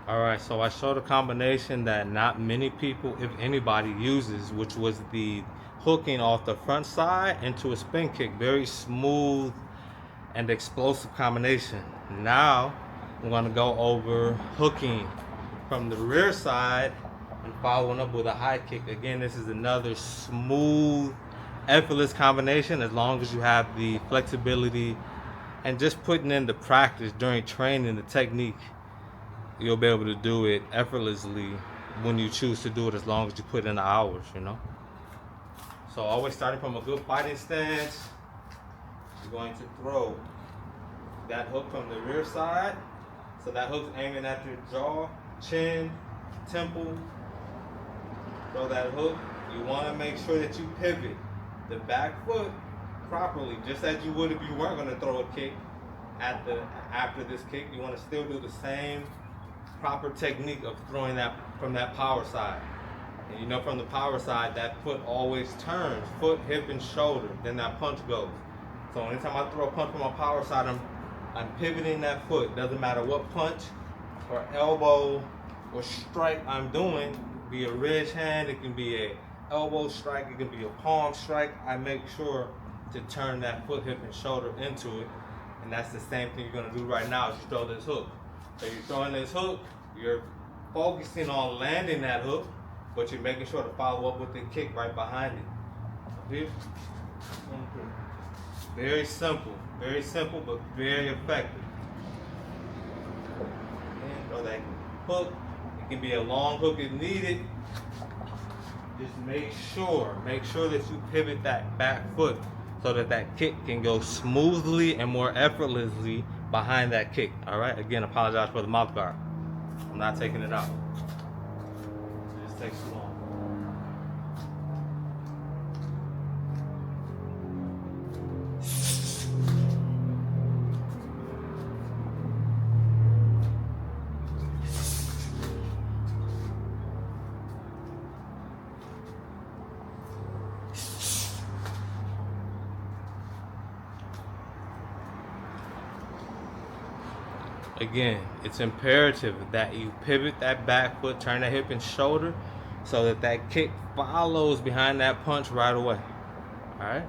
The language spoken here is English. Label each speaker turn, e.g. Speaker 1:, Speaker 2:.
Speaker 1: Alright, so I showed a combination that not many people, if anybody, uses, which was the hooking off the front side into a spin kick. Very smooth and explosive combination. Now, I'm going to go over hooking from the rear side and following up with a high kick. Again, this is another smooth, effortless combination as long as you have the flexibility and just putting in the practice during training, the technique. You'll be able to do it effortlessly when you choose to do it, as long as you put in the hours, you know. So always starting from a good fighting stance, you're going to throw that hook from the rear side. So that hook's aiming at your jaw, chin, temple. Throw that hook. You want to make sure that you pivot the back foot properly, just as you would if you weren't going to throw a kick after this kick. You want to still do the same proper technique of throwing that from that power side. And you know, from the power side, that foot always turns, foot, hip, and shoulder. Then that punch goes. So anytime I throw a punch from my power side, I'm pivoting that foot. Doesn't matter what punch or elbow or strike I'm doing. It can be a ridge hand, it can be a elbow strike, it can be a palm strike. I make sure to turn that foot, hip, and shoulder into it. And that's the same thing you're gonna do right now as you throw this hook. So you're throwing this hook, you're focusing on landing that hook, but you're making sure to follow up with the kick right behind it. Here. Very simple, but very effective. And throw that hook. It can be a long hook if needed. Just make sure that you pivot that back foot so that that kick can go smoothly and more effortlessly behind that kick. All right. Again, apologize for the mouth guard. I'm not taking it out. It just takes too long. Again, it's imperative that you pivot that back foot, turn that hip and shoulder, so that that kick follows behind that punch right away. All right.